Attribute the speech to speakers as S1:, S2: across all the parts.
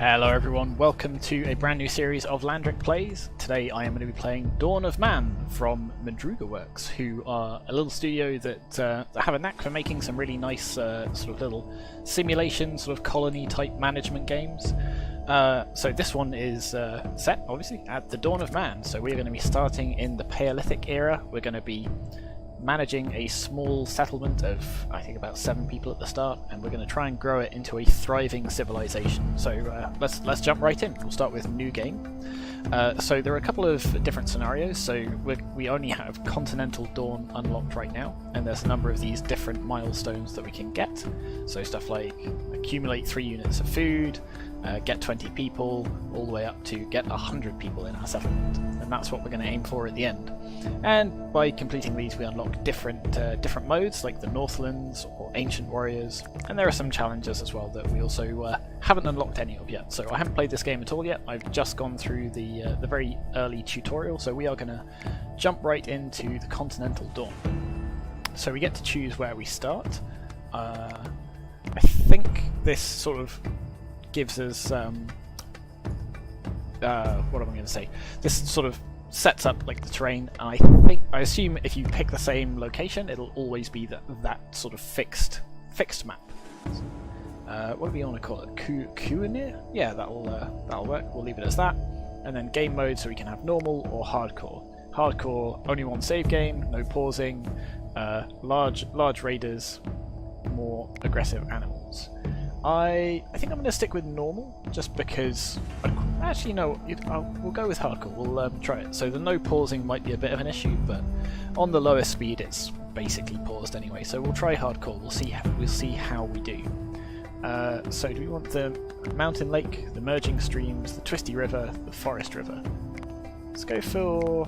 S1: Hello everyone, welcome to a brand new series of Landric Plays. Today I am going to be playing Dawn of Man from Madruga Works, who are a little studio that have a knack for making some really nice sort of little simulation, sort of colony type management games. So this one is set, obviously, at the Dawn of Man, so we're going to be starting in the Paleolithic era. We're going to be managing a small settlement of, I think, about 7 people at the start, and we're going to try and grow it into a thriving civilization. So let's jump right in. We'll start with new game. So there are a couple of different scenarios. So we only have Continental Dawn unlocked right now, and there's a number of these different milestones that we can get. So stuff like accumulate 3 units of food, get 20 people, all the way up to get 100 people in our settlement, and that's what we're going to aim for at the end. And by completing these, we unlock different modes like the Northlands or Ancient Warriors, and there are some challenges as well that we also haven't unlocked any of yet. So I haven't played this game at all yet. I've just gone through the very early tutorial, so we are going to jump right into the Continental Dawn. So we get to choose where we start. I think this sort of gives us what am I going to say? This sort of sets up like the terrain. I assume if you pick the same location, it'll always be that sort of fixed map. What do we want to call it? Kuanir? Yeah, that'll work. We'll leave it as that. And then game mode, so we can have normal or hardcore. Hardcore, only one save game, no pausing, large raiders, more aggressive animals. I think I'm going to stick with normal, just because... Actually, no, we'll go with hardcore. We'll try it. So the no pausing might be a bit of an issue, but on the lowest speed it's basically paused anyway. So we'll try hardcore. We'll see how we do. So do we want the mountain lake, the merging streams, the twisty river, the forest river? Let's go for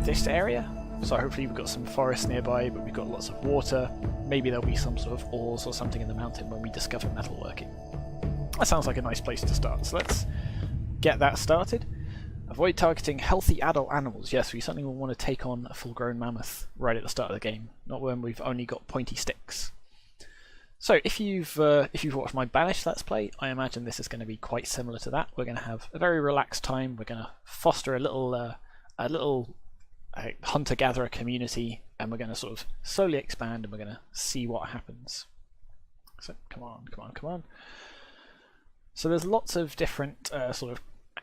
S1: this area. So hopefully we've got some forest nearby, but we've got lots of water. Maybe there'll be some sort of ores or something in the mountain when we discover metalworking. That sounds like a nice place to start, so let's get that started. Avoid targeting healthy adult animals. Yes, we certainly will want to take on a full-grown mammoth right at the start of the game, not when we've only got pointy sticks. So if you've watched my Banished Let's Play, I imagine this is going to be quite similar to that. We're going to have a very relaxed time. We're going to foster a little hunter-gatherer community, and we're going to sort of slowly expand, and we're going to see what happens. So come on. So there's lots of different sort of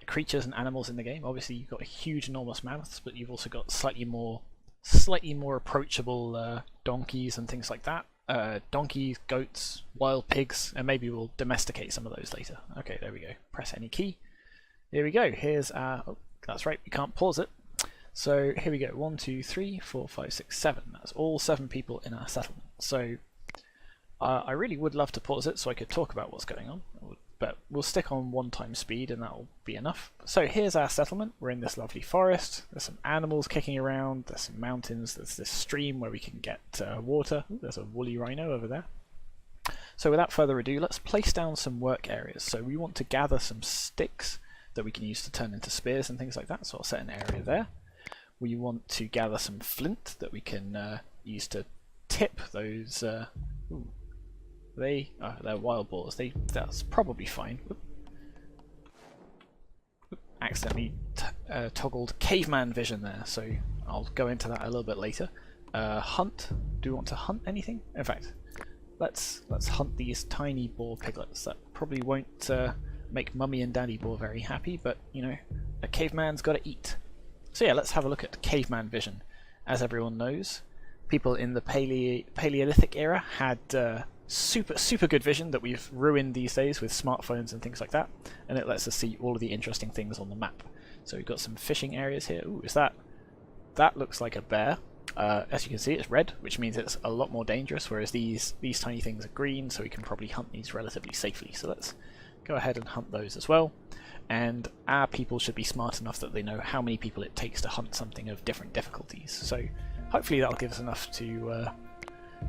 S1: creatures and animals in the game. Obviously you've got huge enormous mammoths, but you've also got slightly more approachable donkeys and things like that. Donkeys, goats, wild pigs, and maybe we'll domesticate some of those later. Okay, there we go. Press any key. Here we go. Here's our... Oh, that's right, we can't pause it. So here we go, 1, 2, 3, 4, 5, 6, 7. That's all 7 people in our settlement. So I really would love to pause it so I could talk about what's going on, but we'll stick on 1 times speed and that'll be enough. So here's our settlement. We're in this lovely forest. There's some animals kicking around. There's some mountains. There's this stream where we can get water. Ooh, there's a woolly rhino over there. So without further ado, let's place down some work areas. So we want to gather some sticks that we can use to turn into spears and things like that. So I'll set an area there. We want to gather some flint that we can use to tip those. They're wild boars. That's probably fine. Accidentally toggled caveman vision there, so I'll go into that a little bit later. Hunt. Do we want to hunt anything? In fact, let's hunt these tiny boar piglets. That probably won't make Mummy and Daddy Boar very happy, but you know, a caveman's got to eat. So yeah, let's have a look at caveman vision. As everyone knows, people in the Paleolithic era had super good vision that we've ruined these days with smartphones and things like that, and it lets us see all of the interesting things on the map. So we've got some fishing areas here. Ooh, that looks like a bear. As you can see, it's red, which means it's a lot more dangerous, whereas these tiny things are green, so we can probably hunt these relatively safely. So let's go ahead and hunt those as well. And our people should be smart enough that they know how many people it takes to hunt something of different difficulties. So hopefully that'll give us enough to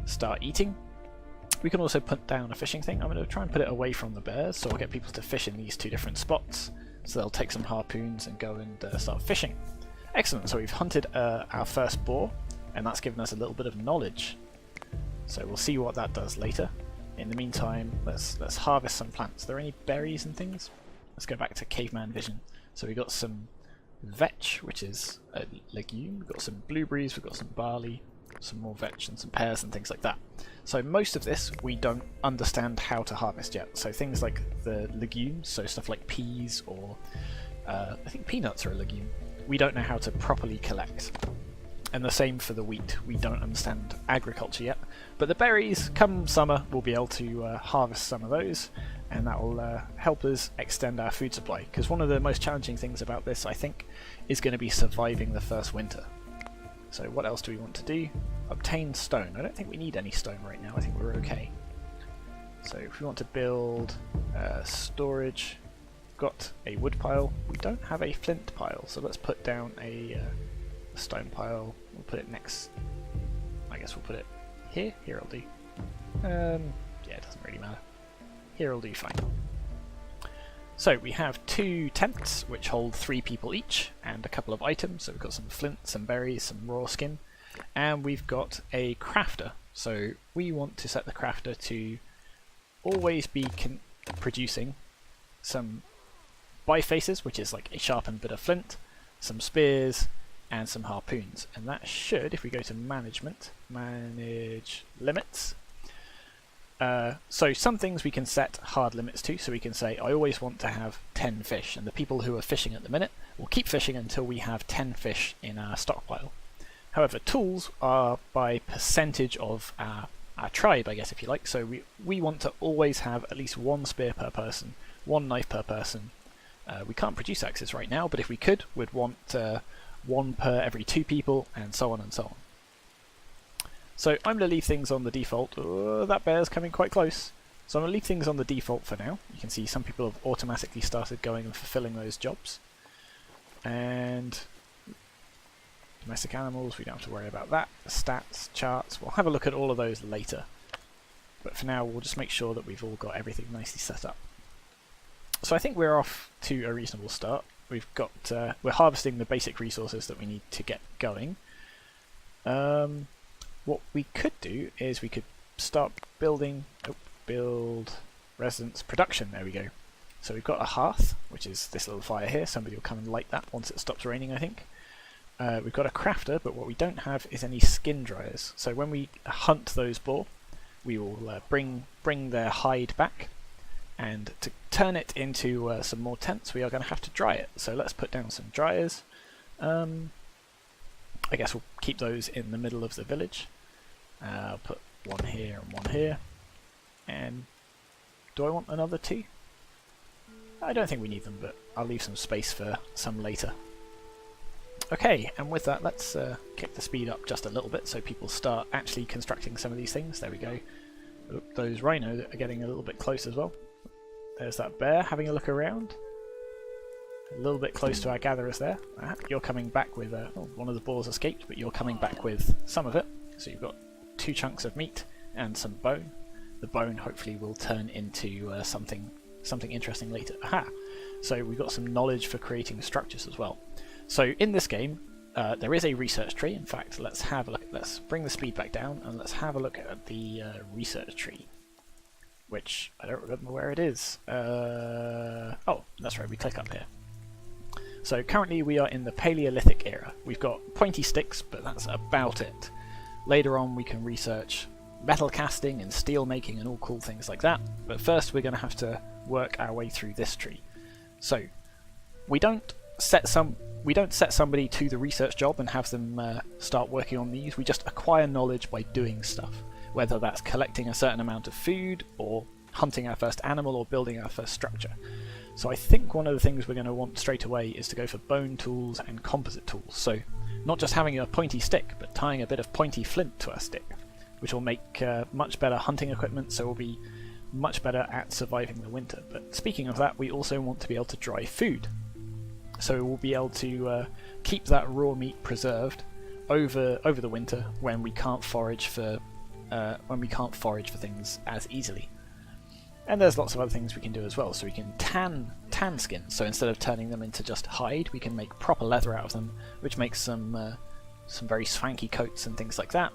S1: start eating. We can also put down a fishing thing. I'm going to try and put it away from the bears, so I'll get people to fish in these 2 different spots. So they'll take some harpoons and go and start fishing. Excellent, so we've hunted our first boar, and that's given us a little bit of knowledge. So we'll see what that does later. In the meantime, let's harvest some plants. Are there any berries and things? let's go back to caveman vision. So we've got some vetch, which is a legume. We've got some blueberries, we've got some barley, some more vetch and some pears and things like that. So most of this we don't understand how to harvest yet. So things like the legumes, so stuff like peas or I think peanuts are a legume, we don't know how to properly collect. And the same for the wheat, we don't understand agriculture yet. But the berries, come summer, we'll be able to harvest some of those, and that will help us extend our food supply. Because one of the most challenging things about this, I think, is going to be surviving the first winter. So what else do we want to do? Obtain stone. I don't think we need any stone right now, I think we're okay. So if we want to build storage, got a wood pile. We don't have a flint pile, so let's put down a stone pile. We'll put it next. I guess we'll put it here. Here will do. Yeah, it doesn't really matter. Here will do fine. So we have 2 tents which hold 3 people each, and a couple of items. So we've got some flint, some berries, some raw skin, and we've got a crafter. So we want to set the crafter to always be producing some bifaces, which is like a sharpened bit of flint, some spears, and some harpoons. And that should, if we go to management, manage limits. So some things we can set hard limits to, so we can say I always want to have 10 fish, and the people who are fishing at the minute will keep fishing until we have 10 fish in our stockpile. However, tools are by percentage of our tribe, I guess, if you like. So we want to always have at least 1 spear per person, 1 knife per person. We can't produce axes right now, but if we could, we'd want 1 per every 2 people, and so on and so on. So I'm going to leave things on the default. That bear's coming quite close. So I'm going to leave things on the default for now. You can see some people have automatically started going and fulfilling those jobs. And domestic animals, we don't have to worry about that. The stats, charts, we'll have a look at all of those later. But for now, we'll just make sure that we've all got everything nicely set up. So I think we're off to a reasonable start. We've got we're harvesting the basic resources that we need to get going. What we could do is we could start building, build residence production. There we go. So we've got a hearth, which is this little fire here. Somebody will come and light that once it stops raining, I think. We've got a crafter, but what we don't have is any skin dryers. So when we hunt those boar, we will bring their hide back, and to turn it into some more tents, we are going to have to dry it. So let's put down some dryers. I guess we'll keep those in the middle of the village. I'll put 1 here and 1 here. And do I want another 2? I don't think we need them, but I'll leave some space for some later. Okay, and with that, let's kick the speed up just a little bit so people start actually constructing some of these things. There we go. Oop, those rhino are getting a little bit close as well. There's that bear having a look around. A little bit close to our gatherers there. You're coming back with one of the boars escaped, but you're coming back with some of it. So you've got 2 chunks of meat and some bone. The bone hopefully will turn into something interesting later. Aha! So we've got some knowledge for creating structures as well. So in this game, there is a research tree. In fact, let's have a look. Let's bring the speed back down and let's have a look at the research tree, which I don't remember where it is. Oh, that's right. We click up here. So currently we are in the Paleolithic era. We've got pointy sticks, but that's about it. Later on we can research metal casting and steel making and all cool things like that. But first we're going to have to work our way through this tree. So we don't set somebody to the research job and have them start working on these. We just acquire knowledge by doing stuff, whether that's collecting a certain amount of food or hunting our first animal or building our first structure. So I think one of the things we're going to want straight away is to go for bone tools and composite tools. So not just having a pointy stick, but tying a bit of pointy flint to our stick, which will make much better hunting equipment, so we'll be much better at surviving the winter. But speaking of that, we also want to be able to dry food. So we'll be able to keep that raw meat preserved over the winter when we can't forage for things as easily. And there's lots of other things we can do as well. So we can tan skins. So instead of turning them into just hide, we can make proper leather out of them, which makes some very swanky coats and things like that.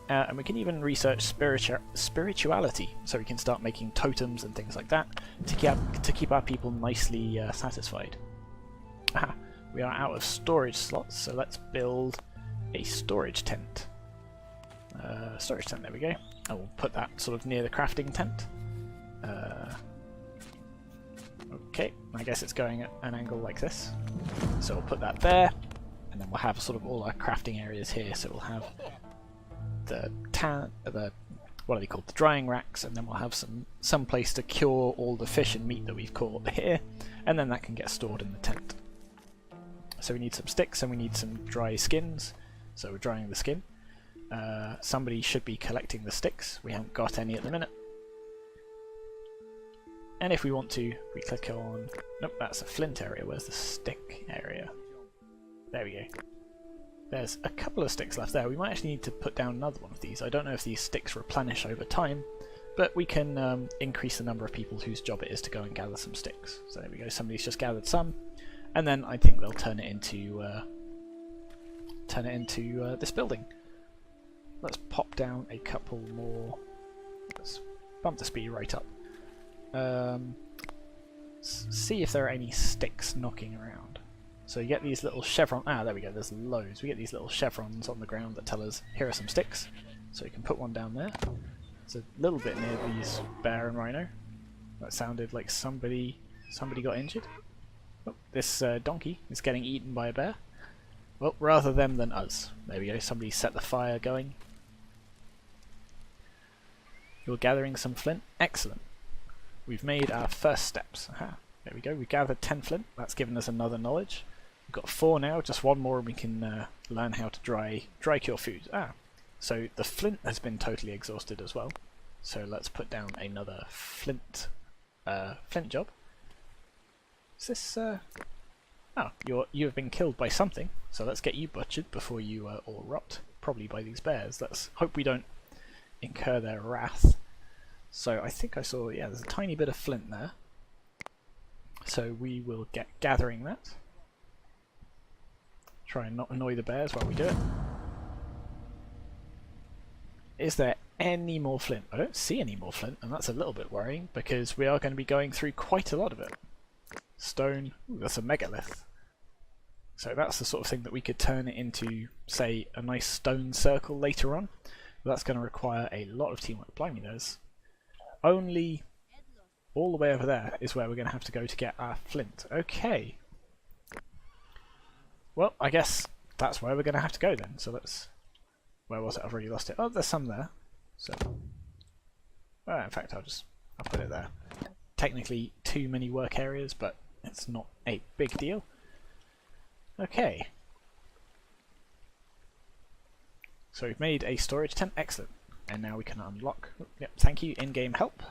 S1: And we can even research spirituality, so we can start making totems and things like that to keep our people nicely satisfied. Aha, we are out of storage slots, so let's build a storage tent. There we go. And we'll put that sort of near the crafting tent. Okay, I guess it's going at an angle like this. So we'll put that there, and then we'll have sort of all our crafting areas here. So we'll have the what are they called? The drying racks, and then we'll have some place to cure all the fish and meat that we've caught here, and then that can get stored in the tent. So we need some sticks and we need some dry skins. So we're drying the skin. Somebody should be collecting the sticks. We haven't got any at the minute. And if we want to, we click on... Nope, that's a flint area. Where's the stick area? There we go. There's a couple of sticks left there. We might actually need to put down another one of these. I don't know if these sticks replenish over time, but we can increase the number of people whose job it is to go and gather some sticks. So there we go. Somebody's just gathered some, and then I think they'll turn it into this building. Let's pop down a couple more. Let's bump the speed right up. See if there are any sticks knocking around. So you get these little chevrons. Ah, there we go. There's loads. We get these little chevrons on the ground that tell us here are some sticks. So you can put one down there. It's a little bit near these bear and rhino. That sounded like somebody got injured. Oh, this donkey is getting eaten by a bear. Well, rather them than us. There we go. Somebody set the fire going. You're gathering some flint. Excellent. We've made our first steps. Aha. There we go. We gathered 10 flint. That's given us another knowledge. We've got 4 now. Just one more and we can learn how to dry cure food. Ah. So the flint has been totally exhausted as well. So let's put down another flint job. Is this... Oh, you have been killed by something. So let's get you butchered before you all rot. Probably by these bears. Let's hope we don't incur their wrath. So I think I saw, yeah, there's a tiny bit of flint there. So we will get gathering that. Try and not annoy the bears while we do it. Is there any more flint? I don't see any more flint, and that's a little bit worrying because we are going to be going through quite a lot of it. Stone, ooh, that's a megalith. So that's the sort of thing that we could turn it into, say, a nice stone circle later on. But that's going to require a lot of teamwork. Blimey, there's only all the way over there is where we're going to have to go to get our flint. Okay. Well, I guess that's where we're going to have to go then. So let's... Where was it? I've already lost it. Oh, there's some there. So, well, in fact, I'll put it there. Technically, too many work areas, but it's not a big deal. Okay. So we've made a storage tent. Excellent. And now we can unlock... Yep, thank you, in-game help.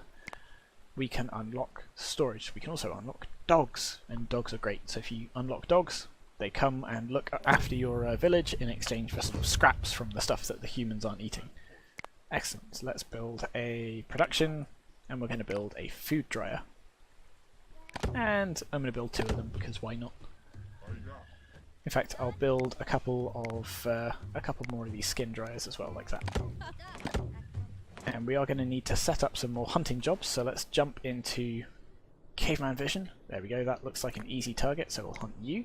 S1: We can unlock storage. We can also unlock dogs, and dogs are great. So if you unlock dogs, they come and look after your village in exchange for sort of scraps from the stuff that the humans aren't eating. Excellent. So let's build a production, and we're going to build a food dryer. And I'm going to build 2 of them because why not? In fact, I'll build a couple more of these skin dryers as well, like that. And we are going to need to set up some more hunting jobs, so let's jump into Caveman Vision. There we go, that looks like an easy target, so we'll hunt you.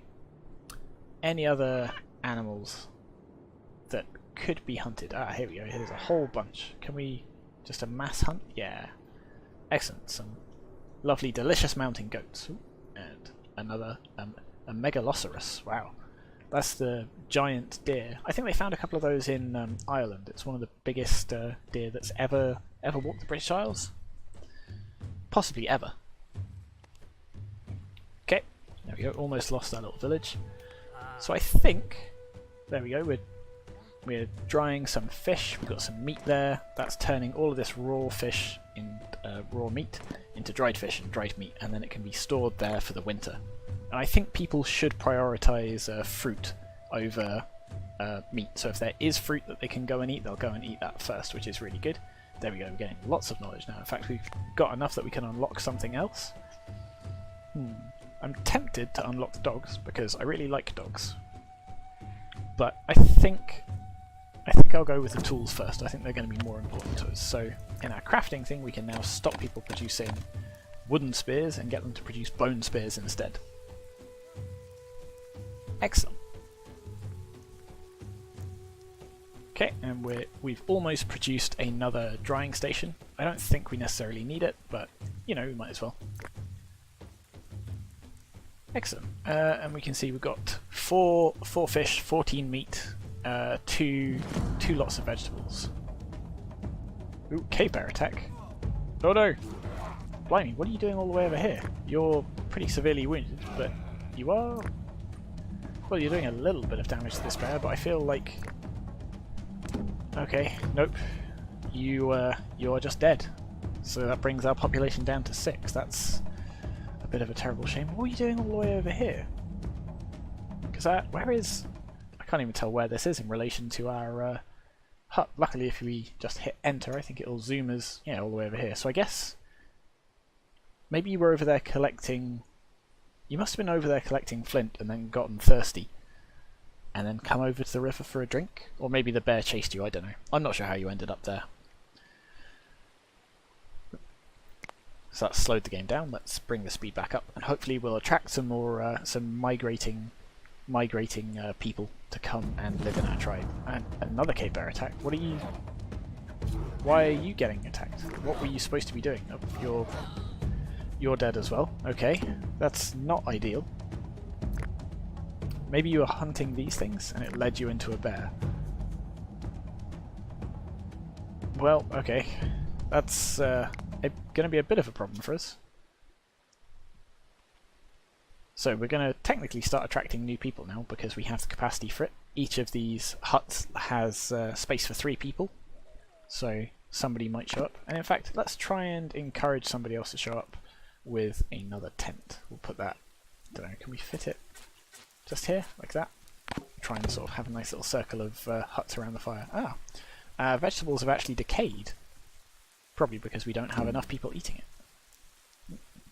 S1: Any other animals that could be hunted? Ah, here we go, here's a whole bunch. Can we just a mass hunt? Yeah. Excellent, some lovely delicious mountain goats. Ooh, and another, a megalosaurus, wow. That's the giant deer. I think they found a couple of those in Ireland. It's one of the biggest deer that's ever walked the British Isles. Possibly ever. Okay, there we go. Almost lost our little village. So I think, there we go. We're drying some fish. We've got some meat there. That's turning all of this raw fish in raw meat into dried fish and dried meat, and then it can be stored there for the winter. And I think people should prioritise fruit over meat. So if there is fruit that they can go and eat, they'll go and eat that first, which is really good. There we go, we're getting lots of knowledge now. In fact, we've got enough that we can unlock something else. I'm tempted to unlock the dogs, because I really like dogs. But I think I think I'll go with the tools first. I think they're going to be more important to us. So in our crafting thing, we can now stop people producing wooden spears and get them to produce bone spears instead. Excellent. Okay, and we've almost produced another drying station. I don't think we necessarily need it, but you know, we might as well. Excellent. And we can see we've got four fish, 14 meat, two lots of vegetables. Ooh, cave bear attack. Oh no! Blimey, what are you doing all the way over here? You're pretty severely wounded, but you are... Well, you're doing a little bit of damage to this bear, but I feel like... Okay, nope. You are just dead. So that brings our population down to 6. That's a bit of a terrible shame. What are you doing all the way over here? Because where is... I can't even tell where this is in relation to our hut. Luckily, if we just hit enter, I think it'll zoom us, yeah, all the way over here. So I guess maybe you were over there collecting... You must have been over there collecting flint and then gotten thirsty. And then come over to the river for a drink? Or maybe the bear chased you, I don't know. I'm not sure how you ended up there. So that slowed the game down. Let's bring the speed back up, and hopefully we'll attract some more some migrating people to come and live in our tribe. And another cave bear attack. What are you... Why are you getting attacked? What were you supposed to be doing? Oh, you're dead as well. Okay, that's not ideal. Maybe you were hunting these things and it led you into a bear. Well, okay. That's going to be a bit of a problem for us. So we're going to technically start attracting new people now because we have the capacity for it. Each of these huts has space for 3 people. So somebody might show up. And in fact, let's try and encourage somebody else to show up with another tent. We'll put that... don't know, can we fit it just here, like that? Try and sort of have a nice little circle of huts around the fire. Vegetables have actually decayed. Probably because we don't have enough people eating it.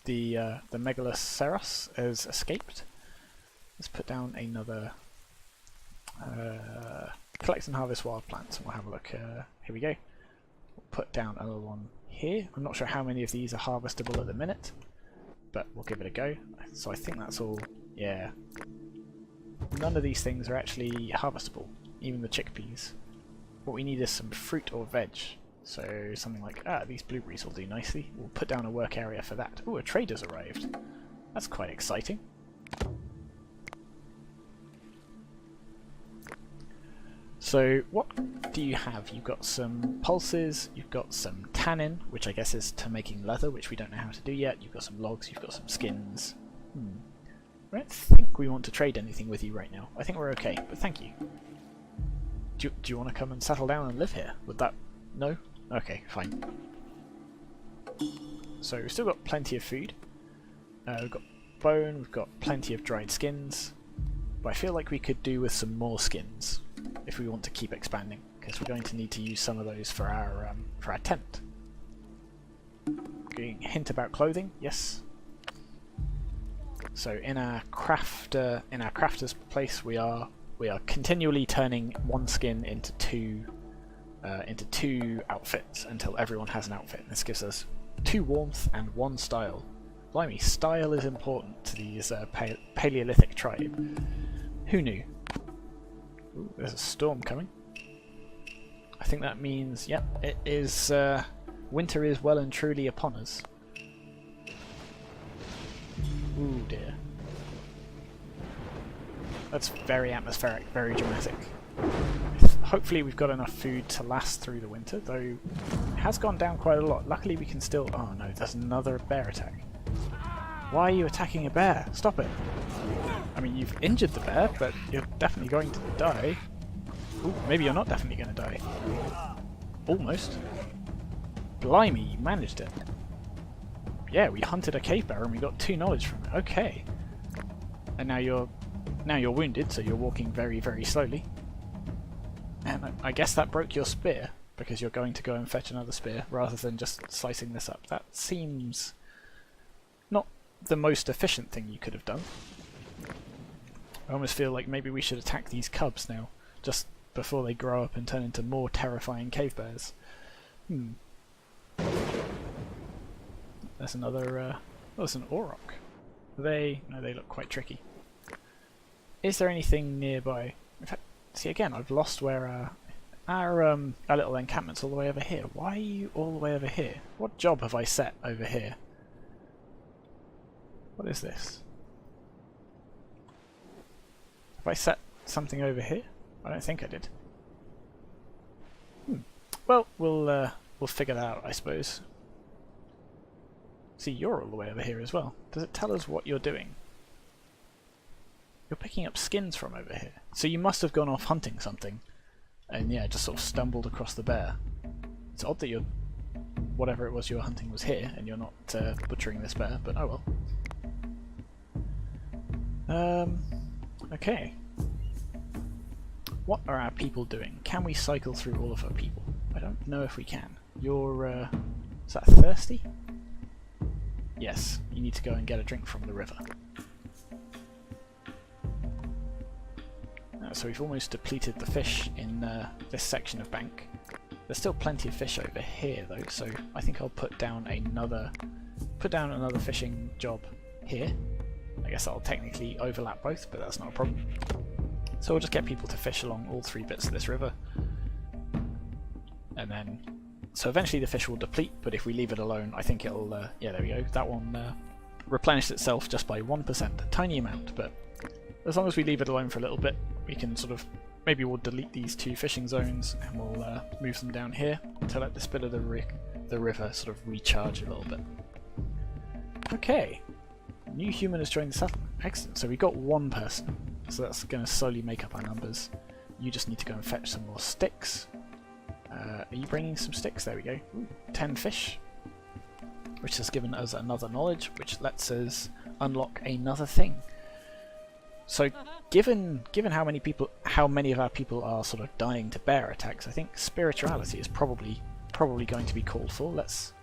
S1: The Megaloceros has escaped. Let's put down another... collect and harvest wild plants, and we'll have a look. Here we go. We'll put down another one here. I'm not sure how many of these are harvestable at the minute, but we'll give it a go. So I think that's all... yeah. None of these things are actually harvestable, even the chickpeas. What we need is some fruit or veg. So something like, these blueberries will do nicely. We'll put down a work area for that. Ooh, a trader's arrived. That's quite exciting. So what do you have? You've got some pulses, you've got some tannin, which I guess is to making leather, which we don't know how to do yet. You've got some logs, you've got some skins. I don't think we want to trade anything with you right now. I think we're okay, but thank you. Do you want to come and settle down and live here? Would that... no? Okay, fine. So we've still got plenty of food. We've got bone, we've got plenty of dried skins. But I feel like we could do with some more skins if we want to keep expanding, because we're going to need to use some of those for our tent. Hint about clothing, yes. So in our crafter's place, we are continually turning one skin into two outfits until everyone has an outfit. This gives us 2 warmth and 1 style. Blimey, style is important to these Paleolithic tribe. Who knew? Ooh, there's a storm coming. I think that means, yep, it is. Winter is well and truly upon us. Ooh dear. That's very atmospheric, very dramatic. Hopefully we've got enough food to last through the winter, though it has gone down quite a lot. Luckily we can still... oh no, there's another bear attack. Why are you attacking a bear? Stop it. I mean, you've injured the bear, but you're definitely going to die. Ooh, maybe you're not definitely going to die. Almost. Blimey, you managed it. Yeah, we hunted a cave bear and we got 2 knowledge from it. Okay. And now you're wounded, so you're walking very, very slowly. And I guess that broke your spear, because you're going to go and fetch another spear, rather than just slicing this up. That seems not the most efficient thing you could have done. I almost feel like maybe we should attack these cubs now. Just before they grow up and turn into more terrifying cave bears. There's another. Oh, there's an auroch. No, they look quite tricky. Is there anything nearby? In fact, see again, I've lost where our little encampment's all the way over here. Why are you all the way over here? What job have I set over here? What is this? Have I set something over here? I don't think I did. Well, we'll figure that out, I suppose. See, you're all the way over here as well. Does it tell us what you're doing? You're picking up skins from over here. So you must have gone off hunting something, and yeah, just sort of stumbled across the bear. It's odd that you're, whatever it was you were hunting was here, and you're not butchering this bear, but oh well. Okay. What are our people doing? Can we cycle through all of our people? I don't know if we can. You're, is that thirsty? Yes, you need to go and get a drink from the river. So we've almost depleted the fish in this section of bank. There's still plenty of fish over here though, so I think I'll put down another fishing job here. I guess that'll technically overlap both, but that's not a problem. So we'll just get people to fish along all three bits of this river. And then, so eventually the fish will deplete, but if we leave it alone, I think it'll, yeah, there we go. That one replenished itself just by 1%, a tiny amount, but as long as we leave it alone for a little bit, we can sort of, maybe we'll delete these two fishing zones and we'll move them down here to let this bit of the river sort of recharge a little bit. Okay, new human has joined the settlement. Excellent, so we got one person, so that's going to slowly make up our numbers. You just need to go and fetch some more sticks. Are you bringing some sticks? There we go. Ooh, 10 fish, which has given us another knowledge, which lets us unlock another thing. So, given how many of our people are sort of dying to bear attacks, I think spirituality is probably going to be called for. Let's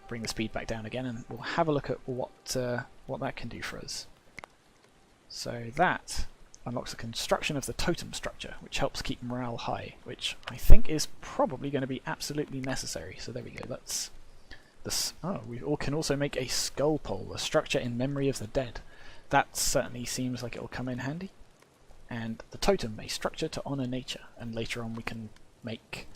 S1: bring the speed back down again, and we'll have a look at what that can do for us. So that unlocks the construction of the totem structure, which helps keep morale high, which I think is probably going to be absolutely necessary. So there we go. That's this. Oh, we can also make a skull pole, a structure in memory of the dead. That certainly seems like it will come in handy. And the totem, a structure to honour nature, and later on we can make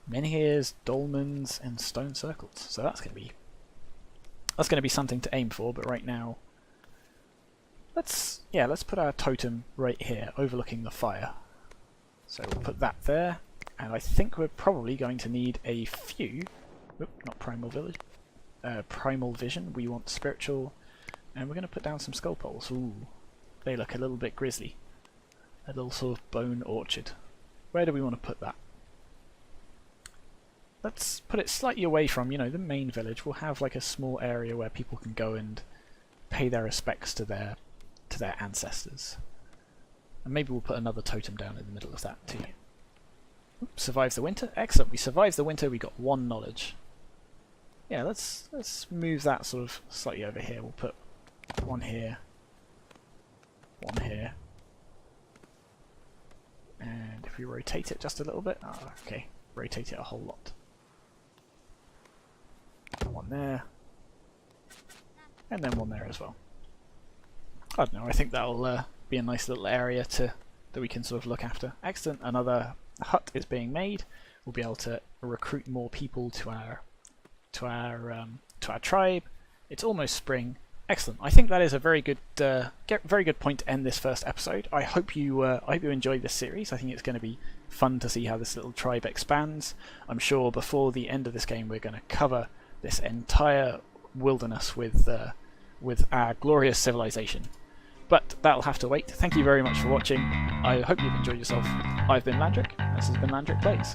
S1: menhirs, dolmens, and stone circles. So that's going to be something to aim for. But right now, let's put our totem right here, overlooking the fire. So we'll put that there, and I think we're probably going to need a few. Not primal village. Primal vision. We want spiritual. And we're going to put down some skull poles. Ooh, they look a little bit grisly. A little sort of bone orchard. Where do we want to put that? Let's put it slightly away from, the main village. We'll have like a small area where people can go and pay their respects to their ancestors. And maybe we'll put another totem down in the middle of that too. Oops, survive the winter. Excellent. We survived the winter. We got 1 knowledge. Yeah, let's move that sort of slightly over here. We'll put 1 here, 1 here, and if we rotate it just a little bit, okay, rotate it a whole lot. 1 there, and then 1 there as well. I don't know, I think that'll be a nice little area that we can sort of look after. Excellent, another hut is being made. We'll be able to recruit more people to our tribe. It's almost spring. Excellent. I think that is a very good point to end this first episode. I hope you enjoyed this series. I think it's going to be fun to see how this little tribe expands. I'm sure before the end of this game we're going to cover this entire wilderness with our glorious civilization. But that'll have to wait. Thank you very much for watching. I hope you've enjoyed yourself. I've been Landric. This has been Landric Plays.